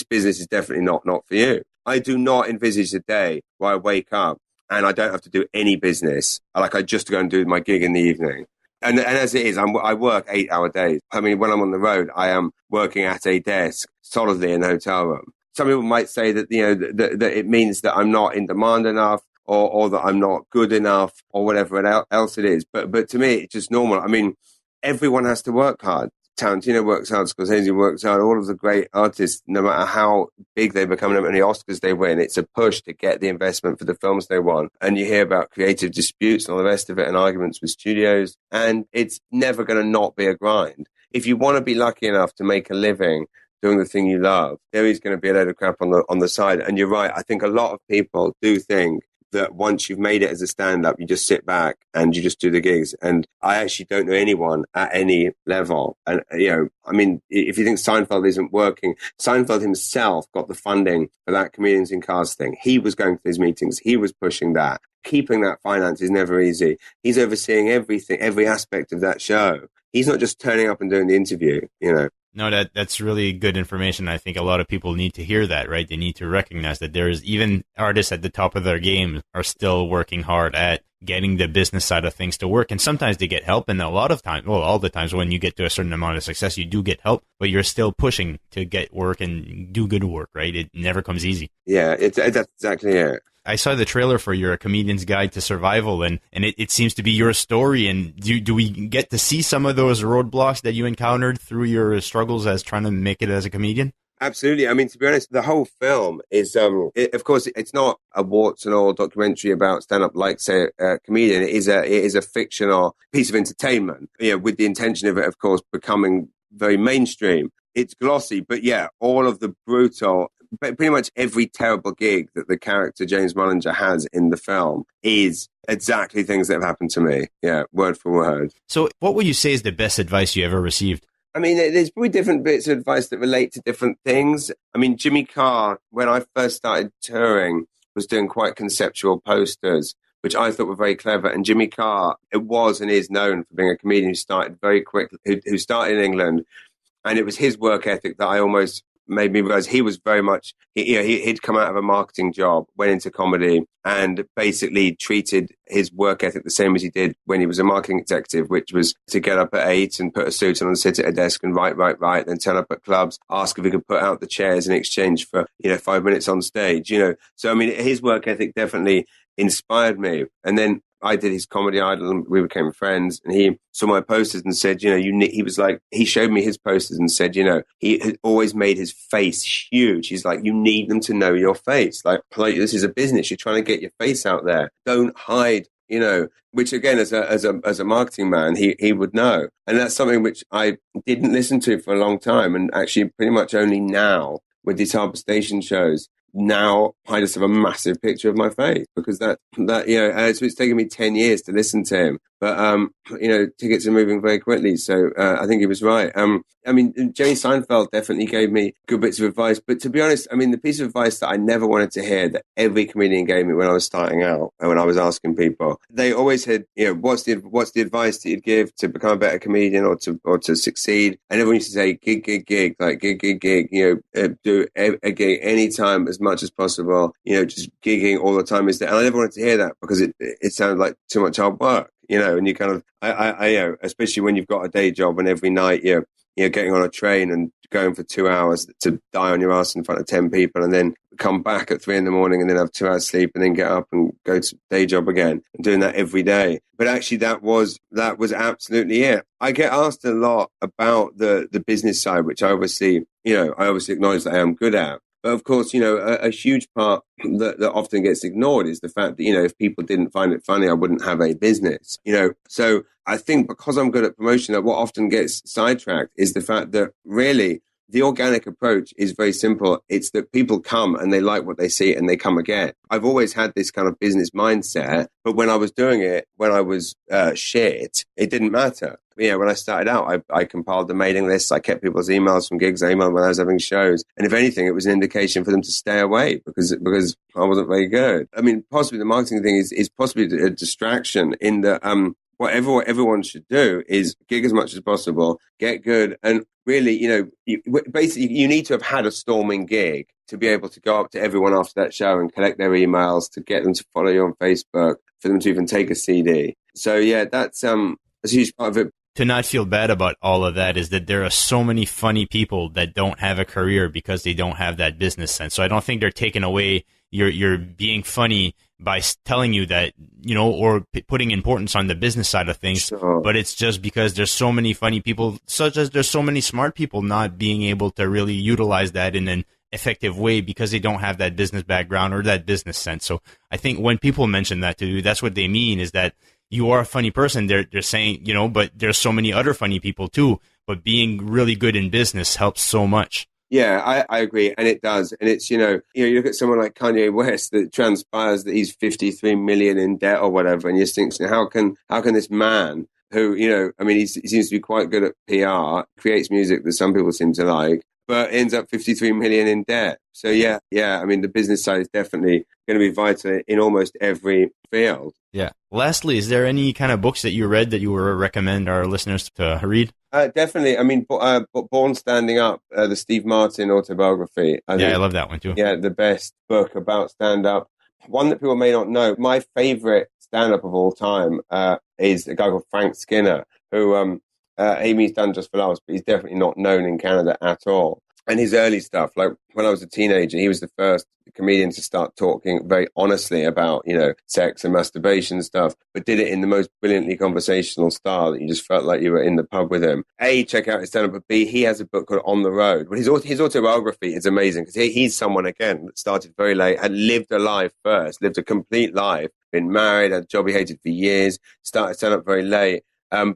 business is definitely not for you. I do not envisage a day where I wake up and I don't have to do any business. I just go and do my gig in the evening. And as it is, I work 8-hour days. I mean, when I'm on the road, I am working at a desk solidly in a hotel room. Some people might say that, that it means that I'm not in demand enough, or that I'm not good enough, or whatever else it is. But to me, it's just normal. I mean, everyone has to work hard. Tarantino works hard, Scorsese works hard, all of the great artists, no matter how big they become, no matter how many Oscars they win, it's a push to get the investment for the films they want. And you hear about creative disputes and all the rest of it, and arguments with studios, and it's never going to not be a grind. If you want to be lucky enough to make a living doing the thing you love, there is going to be a load of crap on the side. And you're right, I think a lot of people do think that once you've made it as a stand-up, you just sit back and you just do the gigs. And I actually don't know anyone at any level. And, I mean, if you think Seinfeld isn't working, Seinfeld himself got the funding for that Comedians in Cars thing. He was going to these meetings. He was pushing that. keeping that finance is never easy. He's overseeing everything, every aspect of that show. He's not just turning up and doing the interview, you know. No, that's really good information. I think a lot of people need to hear that, right? They need to recognize that there is even artists at the top of their game are still working hard at getting the business side of things to work. And sometimes they get help. And a lot of times, well, all the times when you get to a certain amount of success, you do get help, but you're still pushing to get work and do good work, right? It never comes easy. Yeah, that's exactly it. I saw the trailer for your A Comedian's Guide to Survival, and it seems to be your story. And do we get to see some of those roadblocks that you encountered through your struggles as trying to make it as a comedian? Absolutely. I mean, to be honest, the whole film is, of course, it's not a warts and all documentary about stand-up like, say, a comedian. It is a fictional piece of entertainment, you know, with the intention of it, of course, becoming very mainstream. It's glossy, but yeah, all of the brutal, pretty much every terrible gig that the character James Mullinger has in the film is exactly things that have happened to me. Yeah, word for word. So what would you say is the best advice you ever received? I mean, there's probably different bits of advice that relate to different things. I mean, Jimmy Carr, when I first started touring, was doing quite conceptual posters, which I thought were very clever. And Jimmy Carr, it was and is known for being a comedian who started very quickly, who started in England. And it was his work ethic that I almost made me realize he was very much, he'd come out of a marketing job, went into comedy, and basically treated his work ethic the same as he did when he was a marketing executive, which was to get up at 8 and put a suit on and sit at a desk and write, then turn up at clubs, ask if he could put out the chairs in exchange for, 5 minutes on stage, So, I mean, his work ethic definitely inspired me. And then I did his Comedy Idol and we became friends, and he saw my posters and said, he was like, he showed me his posters and said, he had always made his face huge. He's like, you need them to know your face. Like this is a business. You're trying to get your face out there. Don't hide, which again, as a marketing man, he would know. And that's something which I didn't listen to for a long time. And actually pretty much only now with these Harbour Station shows, now I just have a massive picture of my face because so it's taken me 10 years to listen to him, but tickets are moving very quickly. So I think he was right. I mean, Jerry Seinfeld definitely gave me good bits of advice, but to be honest, I mean, the piece of advice that I never wanted to hear that every comedian gave me when I was starting out and when I was asking people, they always said, what's the advice that you'd give to become a better comedian or to succeed? And everyone used to say, gig, like gig, do a gig anytime as much as possible, just gigging all the time is there. And I never wanted to hear that because it sounded like too much hard work, and you kind of, I especially when you've got a day job and every night you're getting on a train and going for 2 hours to die on your ass in front of 10 people and then come back at 3 a.m. and then have 2 hours sleep and then get up and go to day job again and doing that every day. But actually that was absolutely it. I get asked a lot about the business side, which I obviously acknowledge that I am good at. But of course, a huge part that often gets ignored is the fact that, if people didn't find it funny, I wouldn't have a business, So I think because I'm good at promotion, that what often gets sidetracked is the fact that really the organic approach is very simple. It's that people come and they like what they see and they come again. I've always had this kind of business mindset, but when I was doing it, when I was shit, it didn't matter. When I started out, I compiled the mailing lists. I kept people's emails from gigs I emailed when I was having shows. And if anything, it was an indication for them to stay away because I wasn't very good. I mean, possibly the marketing thing is possibly a distraction in that what everyone should do is gig as much as possible, get good. And really, basically you need to have had a storming gig to be able to go up to everyone after that show and collect their emails, to get them to follow you on Facebook, for them to even take a CD. So yeah, that's a huge part of it. To not feel bad about all of that is that there are so many funny people that don't have a career because they don't have that business sense. So I don't think they're taking away your being funny by telling you that, or putting importance on the business side of things. Sure. But it's just because there's so many funny people, such as there's so many smart people not being able to really utilize that in an effective way because they don't have that business background or that business sense. So I think when people mention that to you, that's what they mean is that you are a funny person. They're saying, but there's so many other funny people too. But being really good in business helps so much. Yeah, I agree. And it does. And it's, you look at someone like Kanye West that transpires that he's 53 million in debt or whatever. And you just think, how can this man who, he seems to be quite good at PR, creates music that some people seem to like, but ends up 53 million in debt. So yeah. I mean, the business side is definitely going to be vital in almost every field. Yeah. Lastly, is there any kind of books that you read that you would recommend our listeners to read? Definitely. I mean, Born Standing Up, the Steve Martin autobiography. I love that one too. Yeah, the best book about stand-up. One that people may not know, my favorite stand-up of all time is a guy called Frank Skinner, who Amy's done Just for Laughs, but he's definitely not known in Canada at all. And his early stuff, like when I was a teenager, he was the first comedian to start talking very honestly about, sex and masturbation stuff, but did it in the most brilliantly conversational style that you just felt like you were in the pub with him. A, check out his stand-up, but B, he has a book called On the Road. But his autobiography is amazing because he's someone, again, that started very late, had lived a life first, lived a complete life, been married, had a job he hated for years, started stand-up very late,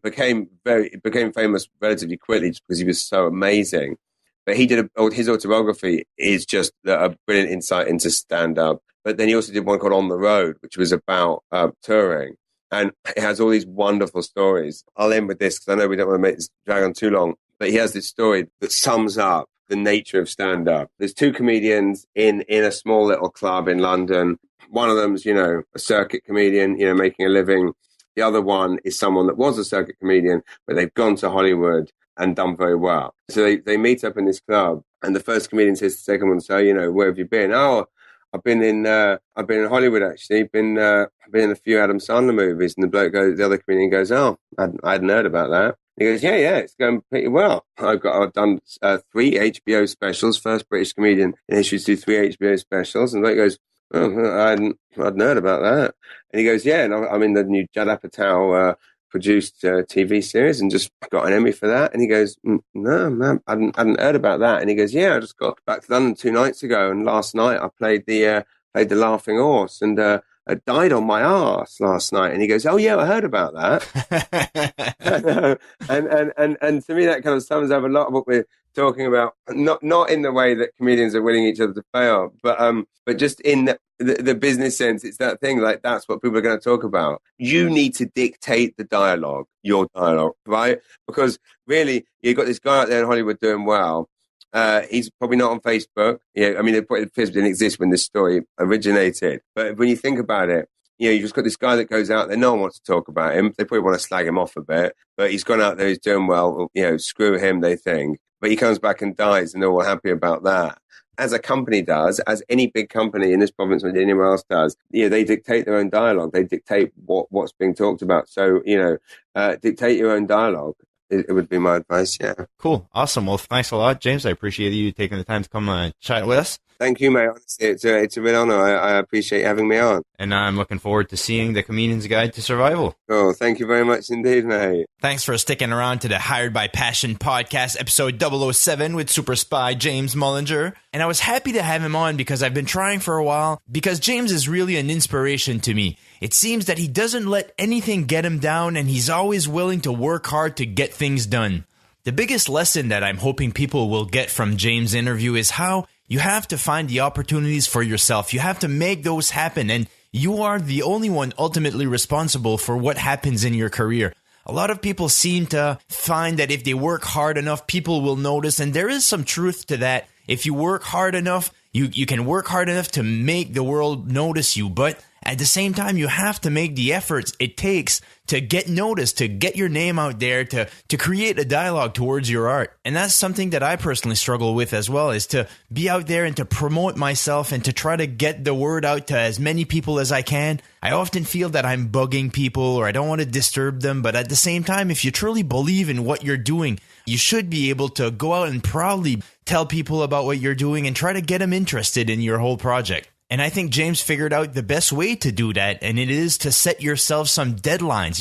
became famous relatively quickly just because he was so amazing. But his autobiography is just a brilliant insight into stand-up. But then he also did one called On the Road, which was about touring. And it has all these wonderful stories. I'll end with this because I know we don't want to make this drag on too long. But he has this story that sums up the nature of stand-up. There's two comedians in a small little club in London. One of them's, a circuit comedian, making a living. The other one is someone that was a circuit comedian, but they've gone to Hollywood and done very well. So they meet up in this club, and the first comedian says to the second one, so, where have you been? Oh, I've been in Hollywood, actually. I've been in a few Adam Sandler movies. And the other comedian goes, oh, I hadn't heard about that. He goes, yeah, it's going pretty well. I've done 3 HBO specials, first British comedian in history to do 3 HBO specials. And the bloke goes, oh, I hadn't heard about that. And he goes, yeah, and I'm in the new Judd Apatow produced TV series and just got an Emmy for that. And he goes, no, man, I hadn't heard about that. And he goes, yeah, I just got back to London 2 nights ago, and last night I played the Laughing Horse, and I died on my arse last night. And he goes, oh yeah, I heard about that. and to me that kind of sums up a lot of what we're talking about, not in the way that comedians are willing each other to fail, but just in the business sense. It's that thing, like, that's what people are going to talk about. You need to dictate the dialogue, your dialogue, right? Because really, you've got this guy out there in Hollywood doing well. He's probably not on Facebook. Facebook didn't exist when this story originated. But when you think about it, you've just got this guy that goes out there. No one wants to talk about him. They probably want to slag him off a bit. But he's gone out there, he's doing well. Screw him, they think. But he comes back and dies, and they're all happy about that. As a company does, as any big company in this province or anywhere else does, they dictate their own dialogue. They dictate what's being talked about. So, dictate your own dialogue. It would be my advice, yeah. Cool. Awesome. Well, thanks a lot, James. I appreciate you taking the time to come chat with us. Thank you, mate. Honestly, it's a real honor. I appreciate having me on. And I'm looking forward to seeing The Comedian's Guide to Survival. Oh, thank you very much indeed, mate. Thanks for sticking around to the Hired by Passion podcast, episode 007 with super spy James Mullinger. And I was happy to have him on because I've been trying for a while, because James is really an inspiration to me. It seems that he doesn't let anything get him down, and he's always willing to work hard to get things done. The biggest lesson that I'm hoping people will get from James' interview is how you have to find the opportunities for yourself. You have to make those happen, and you are the only one ultimately responsible for what happens in your career. A lot of people seem to find that if they work hard enough, people will notice, and there is some truth to that. If you work hard enough, you can work hard enough to make the world notice you, but at the same time, you have to make the efforts it takes to get noticed, to get your name out there, to create a dialogue towards your art. And that's something that I personally struggle with as well, is to be out there and to promote myself and to try to get the word out to as many people as I can. I often feel that I'm bugging people or I don't want to disturb them, but at the same time, if you truly believe in what you're doing, you should be able to go out and proudly tell people about what you're doing and try to get them interested in your whole project. And I think James figured out the best way to do that, and it is to set yourself some deadlines.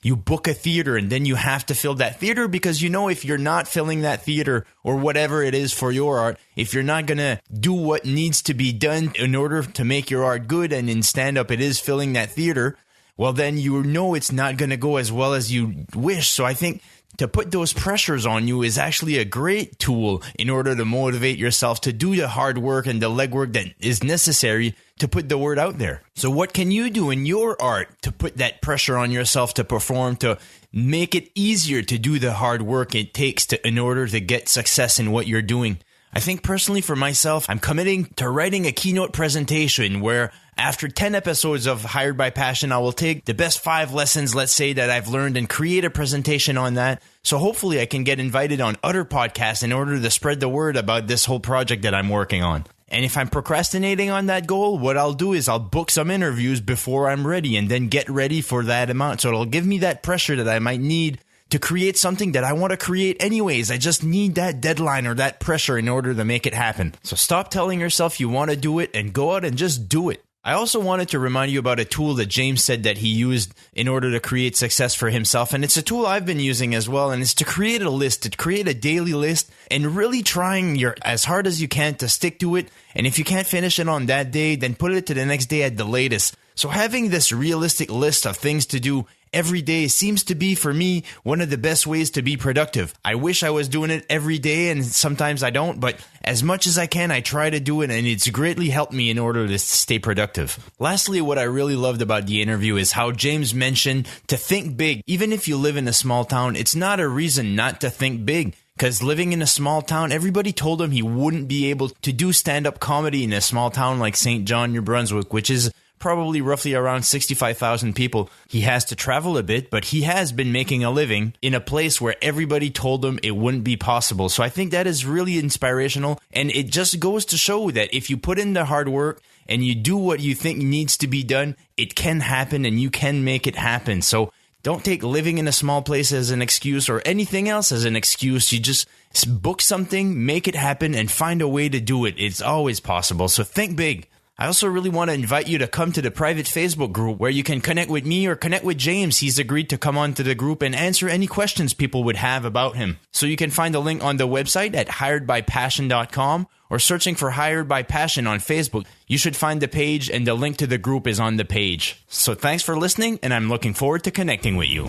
You book a theater and then you have to fill that theater, because if you're not filling that theater or whatever it is for your art, if you're not going to do what needs to be done in order to make your art good, and in stand-up it is filling that theater, well then it's not going to go as well as you wish. So I think to put those pressures on you is actually a great tool in order to motivate yourself to do the hard work and the legwork that is necessary to put the word out there. So what can you do in your art to put that pressure on yourself to perform, to make it easier to do the hard work it takes in order to get success in what you're doing? I think personally for myself, I'm committing to writing a keynote presentation where after 10 episodes of Hired by Passion, I will take the best 5 lessons, let's say, that I've learned and create a presentation on that. So hopefully I can get invited on other podcasts in order to spread the word about this whole project that I'm working on. And if I'm procrastinating on that goal, what I'll do is I'll book some interviews before I'm ready and then get ready for that amount. So it'll give me that pressure that I might need to create something that I want to create anyways. I just need that deadline or that pressure in order to make it happen. So stop telling yourself you want to do it and go out and just do it. I also wanted to remind you about a tool that James said that he used in order to create success for himself. And it's a tool I've been using as well. And it's to create a list, to create a daily list and really trying as hard as you can to stick to it. And if you can't finish it on that day, then put it to the next day at the latest. So having this realistic list of things to do every day seems to be, for me, one of the best ways to be productive. I wish I was doing it every day, and sometimes I don't, but as much as I can, I try to do it, and it's greatly helped me in order to stay productive. Lastly, what I really loved about the interview is how James mentioned to think big. Even if you live in a small town, it's not a reason not to think big. Because living in a small town, everybody told him he wouldn't be able to do stand-up comedy in a small town like St. John, New Brunswick, which is probably roughly around 65,000 people. He has to travel a bit, but he has been making a living in a place where everybody told him it wouldn't be possible. So I think that is really inspirational, and it just goes to show that if you put in the hard work and you do what you think needs to be done, it can happen and you can make it happen. So don't take living in a small place as an excuse or anything else as an excuse. You just book something, make it happen, and find a way to do it. It's always possible. So think big. I also really want to invite you to come to the private Facebook group where you can connect with me or connect with James. He's agreed to come onto the group and answer any questions people would have about him. So you can find the link on the website at hiredbypassion.com or searching for Hired by Passion on Facebook. You should find the page and the link to the group is on the page. So thanks for listening, and I'm looking forward to connecting with you.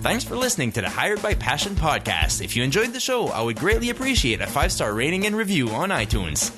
Thanks for listening to the Hired by Passion podcast. If you enjoyed the show, I would greatly appreciate a 5-star rating and review on iTunes.